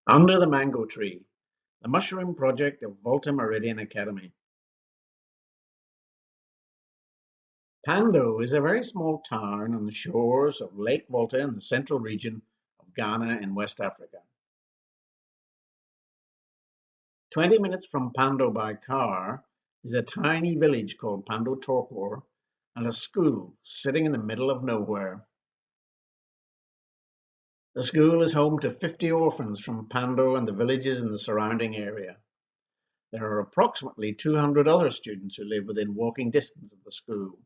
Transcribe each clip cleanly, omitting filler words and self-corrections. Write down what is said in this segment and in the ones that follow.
Under the Mango Tree, the mushroom project of Volta Meridian Academy. Kpando is a very small town on the shores of Lake Volta in the central region of Ghana in West Africa. 20 minutes from Kpando by car is a tiny village called Kpando Torpor and a school sitting in the middle of nowhere. The school is home to 50 orphans from Kpando and the villages in the surrounding area. There are approximately 200 other students who live within walking distance of the school.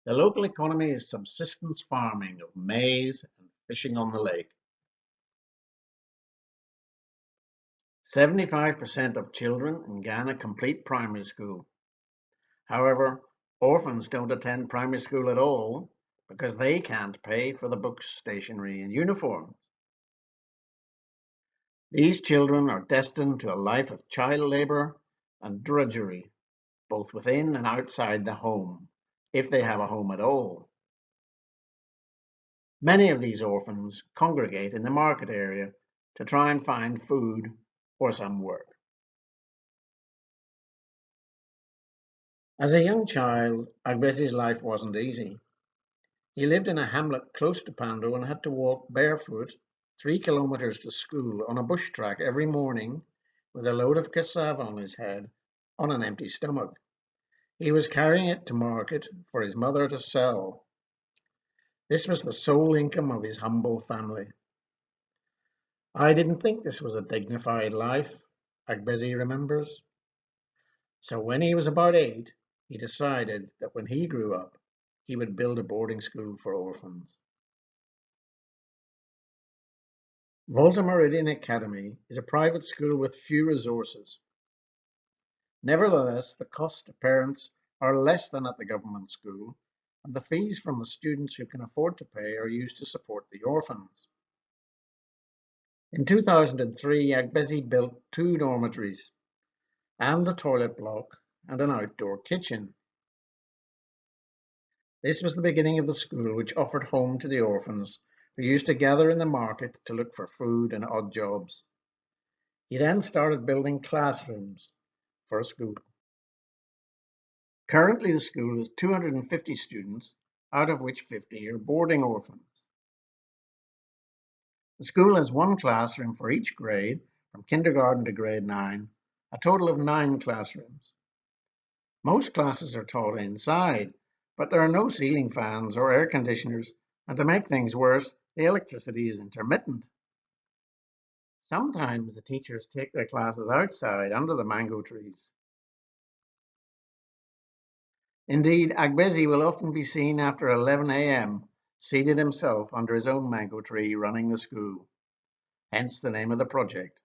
The local economy is subsistence farming of maize and fishing on the lake. 75% of children in Ghana complete primary school. However, orphans don't attend primary school at all because they can't pay for the books, stationery, and uniforms. These children are destined to a life of child labor and drudgery, both within and outside the home, if they have a home at all. Many of these orphans congregate in the market area to try and find food or some work. As a young child, Agbezi's life wasn't easy. He lived in a hamlet close to Kpando and had to walk barefoot 3 kilometers to school on a bush track every morning with a load of cassava on his head on an empty stomach. He was carrying it to market for his mother to sell. This was the sole income of his humble family. I didn't think this was a dignified life, Agbezi remembers. So when he was about 8, he decided that when he grew up, he would build a boarding school for orphans. Volta Meridian Academy is a private school with few resources. Nevertheless, the cost to parents are less than at the government school, and the fees from the students who can afford to pay are used to support the orphans. In 2003, Agbezi built 2 dormitories and a toilet block and an outdoor kitchen. This was the beginning of the school, which offered home to the orphans who used to gather in the market to look for food and odd jobs. He then started building classrooms for a school. Currently, the school has 250 students, out of which 50 are boarding orphans. The school has 1 classroom for each grade, from kindergarten to grade 9, a total of 9 classrooms. Most classes are taught inside, but there are no ceiling fans or air conditioners, and to make things worse, the electricity is intermittent. Sometimes the teachers take their classes outside under the mango trees. Indeed, Agbezi will often be seen after 11 a.m., seated himself under his own mango tree running the school, hence the name of the project.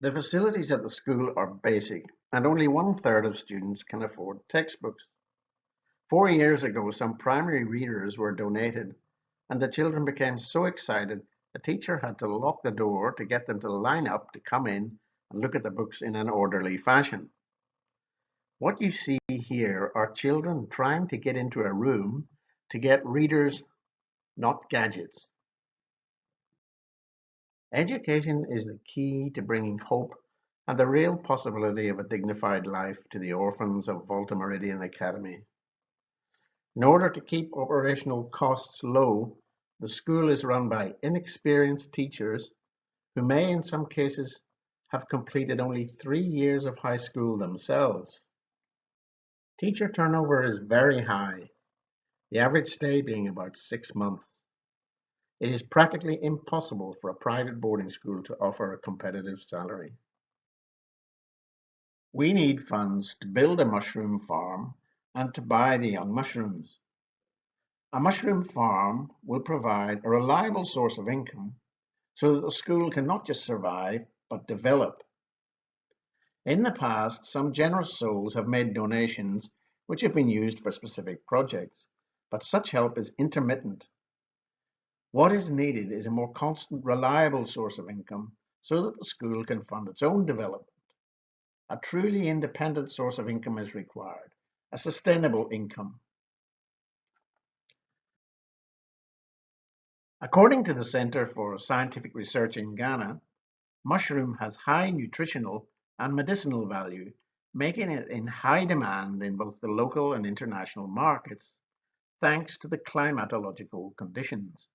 The facilities at the school are basic, and only 1/3 of students can afford textbooks. 4 years ago, some primary readers were donated, and the children became so excited the teacher had to lock the door to get them to line up to come in and look at the books in an orderly fashion. What you see here are children trying to get into a room to get readers, not gadgets. Education is the key to bringing hope and the real possibility of a dignified life to the orphans of Volta Meridian Academy. In order to keep operational costs low, the school is run by inexperienced teachers who may in some cases have completed only 3 years of high school themselves. Teacher turnover is very high, the average stay being about 6 months. It is practically impossible for a private boarding school to offer a competitive salary. We need funds to build a mushroom farm and to buy the young mushrooms. A mushroom farm will provide a reliable source of income so that the school can not just survive, but develop. In the past, some generous souls have made donations which have been used for specific projects, but such help is intermittent. What is needed is a more constant, reliable source of income so that the school can fund its own development. A truly independent source of income is required, a sustainable income. According to the Center for Scientific Research in Ghana, mushroom has high nutritional and medicinal value, making it in high demand in both the local and international markets, thanks to the climatological conditions.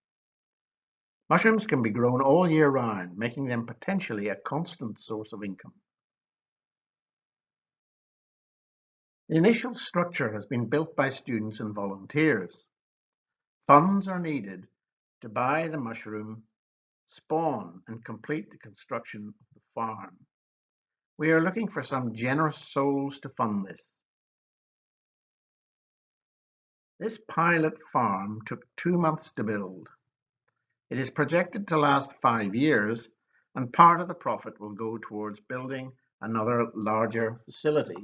Mushrooms can be grown all year round, making them potentially a constant source of income. The initial structure has been built by students and volunteers. Funds are needed to buy the mushroom, spawn, and complete the construction of the farm. We are looking for some generous souls to fund this. This pilot farm took 2 months to build. It is projected to last 5 years, and part of the profit will go towards building another larger facility.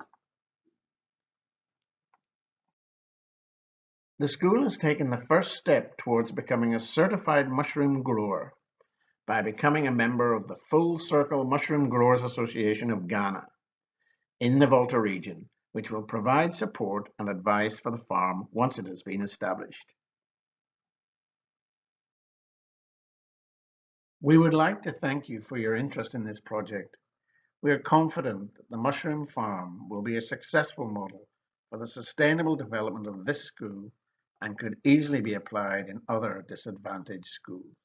The school has taken the first step towards becoming a certified mushroom grower by becoming a member of the Full Circle Mushroom Growers Association of Ghana in the Volta region, which will provide support and advice for the farm once it has been established. We would like to thank you for your interest in this project. We are confident that the mushroom farm will be a successful model for the sustainable development of this school and could easily be applied in other disadvantaged schools.